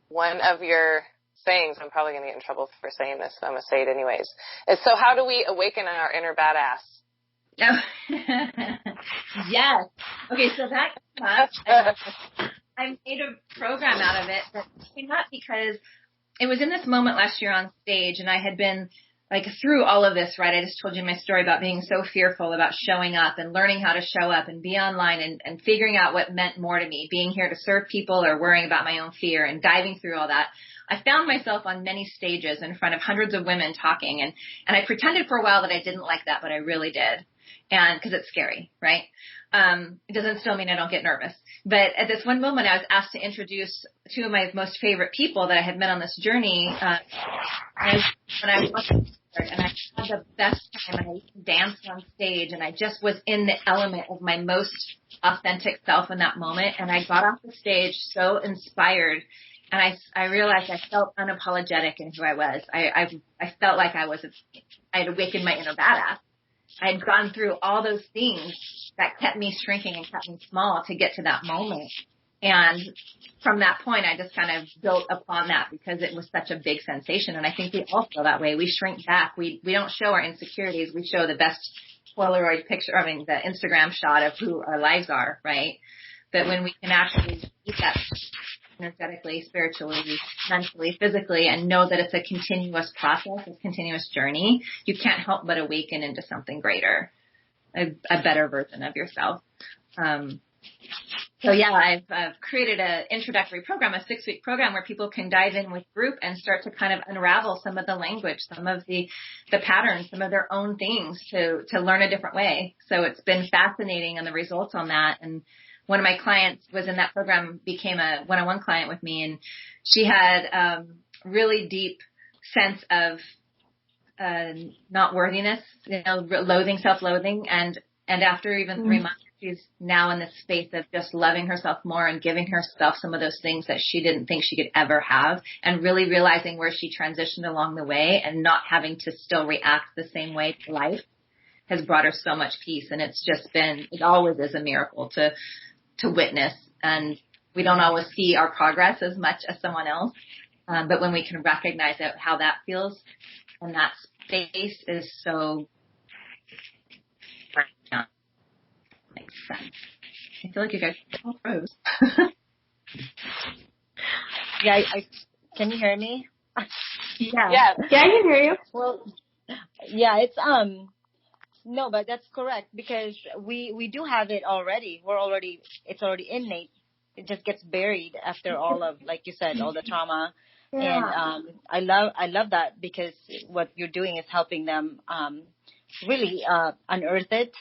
one of your sayings, I'm probably going to get in trouble for saying this, so I'm going to say it anyways, is, so how do we awaken our inner badass? Oh. Yes. Okay, so that I made a program out of it that came up because it was in this moment last year on stage, and I had been like through all of this, right? I just told you my story about being so fearful about showing up and learning how to show up and be online and figuring out what meant more to me, being here to serve people or worrying about my own fear and diving through all that. I found myself on many stages in front of hundreds of women talking, and I pretended for a while that I didn't like that, but I really did. And because it's scary, right? It doesn't still mean I don't get nervous. But at this one moment, I was asked to introduce two of my most favorite people that I had met on this journey. When I was and I had the best time, and I danced on stage, and I just was in the element of my most authentic self in that moment. And I got off the stage so inspired, and I realized I felt unapologetic in who I was. I felt like I had awakened my inner badass. I had gone through all those things that kept me shrinking and kept me small to get to that moment. And from that point, I just kind of built upon that because it was such a big sensation. And I think we all feel that way. We shrink back. We don't show our insecurities. We show the best Polaroid picture, the Instagram shot of who our lives are, right? But when we can actually eat that energetically, spiritually, mentally, physically, and know that it's a continuous process, a continuous journey, you can't help but awaken into something greater, a better version of yourself. So yeah, I've created an introductory program, a 6-week program where people can dive in with group and start to kind of unravel some of the language, some of the patterns, some of their own things to learn a different way. So it's been fascinating, and the results on that. And one of my clients was in that program, became a one-on-one client with me, and she had really deep sense of not worthiness, loathing, self-loathing, and after even 3 months, she's now in this space of just loving herself more and giving herself some of those things that she didn't think she could ever have, and really realizing where she transitioned along the way and not having to still react the same way to life has brought her so much peace. And it's just been, it always is a miracle to witness. And we don't always see our progress as much as someone else. But when we can recognize how that feels, and that space is so makes sense. I feel like you guys all froze. Yeah, can you hear me? Yeah. Yeah, I can hear you. Well, yeah, it's no, but that's correct, because we do have it already. It's already innate. It just gets buried after all of, like you said, all the trauma. Yeah. And I love that, because what you're doing is helping them really unearth it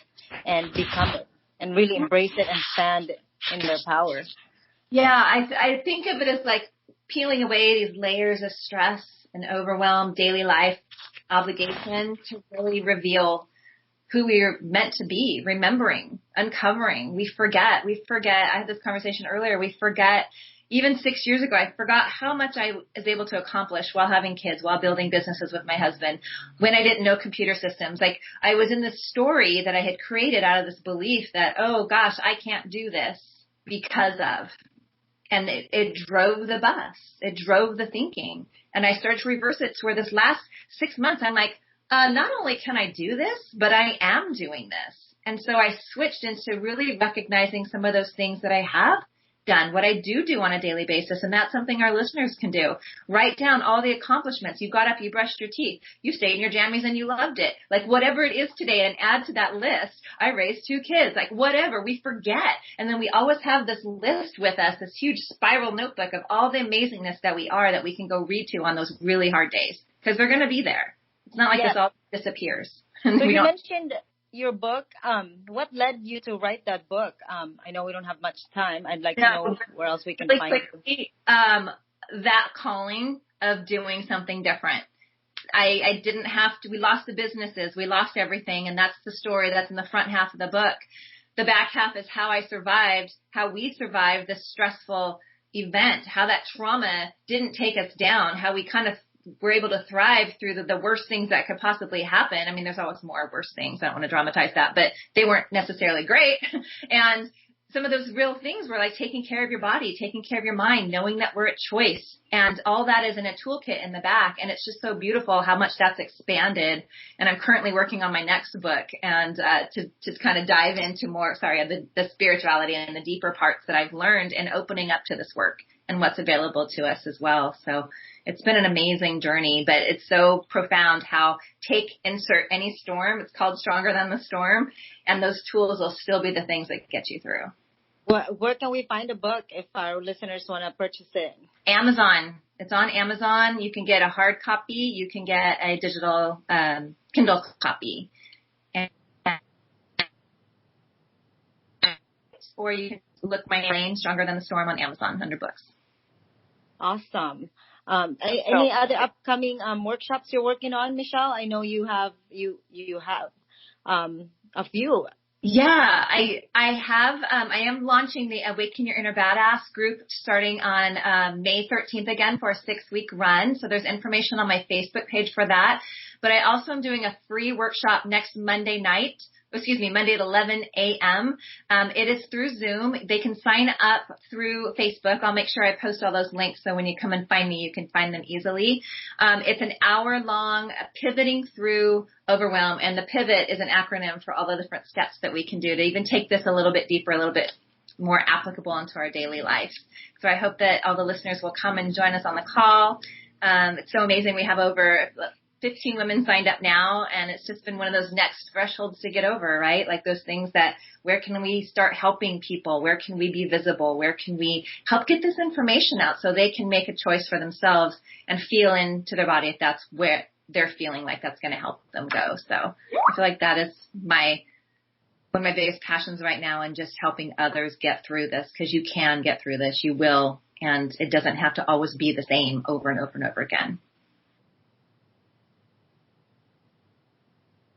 and become it, and really embrace it and stand in their power. Yeah, I think of it as like peeling away these layers of stress and overwhelm, daily life obligation to really reveal who we're meant to be, remembering, uncovering. We forget. I had this conversation earlier. We forget, even 6 years ago, I forgot how much I was able to accomplish while having kids, while building businesses with my husband, when I didn't know computer systems. Like, I was in this story that I had created out of this belief that, oh gosh, I can't do this because of. And it drove the bus. It drove the thinking. And I started to reverse it to where this last 6 months, I'm like, not only can I do this, but I am doing this. And so I switched into really recognizing some of those things that I have done, what I do on a daily basis. And that's something our listeners can do. Write down all the accomplishments. You got up, you brushed your teeth, you stayed in your jammies and you loved it. Like, whatever it is today, and add to that list, I raised 2 kids, like whatever, we forget. And then we always have this list with us, this huge spiral notebook of all the amazingness that we are, that we can go read to on those really hard days, because they're going to be there. It's not like this all disappears. So you mentioned your book. What led you to write that book? I know we don't have much time. I'd like to know where else we can find it. That calling of doing something different. I didn't have to. We lost the businesses. We lost everything. And that's the story that's in the front half of the book. The back half is how I survived, how we survived this stressful event, how that trauma didn't take us down, how we kind of were able to thrive through the worst things that could possibly happen. I mean, there's always more worse things. I don't want to dramatize that, but they weren't necessarily great. And some of those real things were like taking care of your body, taking care of your mind, knowing that we're at choice. And all that is in a toolkit in the back. And it's just so beautiful how much that's expanded. And I'm currently working on my next book, and to just kind of dive into more, the spirituality and the deeper parts that I've learned in opening up to this work and what's available to us as well. So it's been an amazing journey, but it's so profound how insert any storm. It's called Stronger Than the Storm. And those tools will still be the things that get you through. Where can we find a book if our listeners want to purchase it? Amazon. It's on Amazon. You can get a hard copy. You can get a digital Kindle copy. Or you can look my name, Stronger Than the Storm, on Amazon, 100 books. Awesome. Any other upcoming workshops you're working on, Michele? I know you have a few. Yeah, I have. I am launching the Awaken Your Inner Badass group starting on May 13th again for a 6-week run. So there's information on my Facebook page for that. But I also am doing a free workshop next Monday at 11 a.m. It is through Zoom. They can sign up through Facebook. I'll make sure I post all those links so when you come and find me, you can find them easily. It's an hour-long pivoting through overwhelm, and the pivot is an acronym for all the different steps that we can do to even take this a little bit deeper, a little bit more applicable into our daily life. So I hope that all the listeners will come and join us on the call. It's so amazing. We have over 15 women signed up now, and it's just been one of those next thresholds to get over, right? Like those things that, where can we start helping people? Where can we be visible? Where can we help get this information out so they can make a choice for themselves and feel into their body if that's where they're feeling like that's going to help them go. So I feel like that is one of my biggest passions right now, and just helping others get through this, because you can get through this. You will, and it doesn't have to always be the same over and over and over again.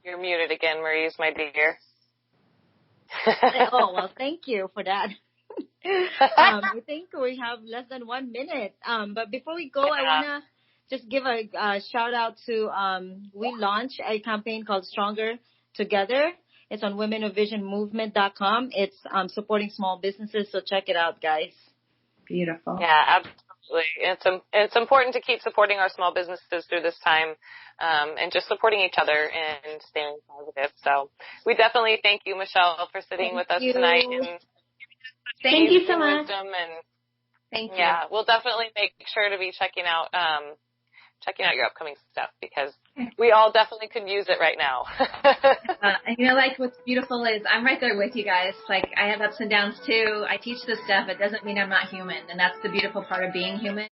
You're muted again, Maurice, my dear. Oh, well, thank you for that. I think we have less than 1 minute. But before we go, I want to just give a shout out to, we launched a campaign called Stronger Together. It's on womenofvisionmovement.com. It's supporting small businesses, so check it out, guys. Beautiful. Yeah, absolutely. It's important to keep supporting our small businesses through this time, and just supporting each other and staying positive. So we definitely thank you, Michele, for sitting with us tonight. And thank you so much. Thank you. Yeah, we'll definitely make sure to be checking out your upcoming stuff, because we all definitely could use it right now. And like what's beautiful is I'm right there with you guys. Like, I have ups and downs too. I teach this stuff. It doesn't mean I'm not human. And that's the beautiful part of being human.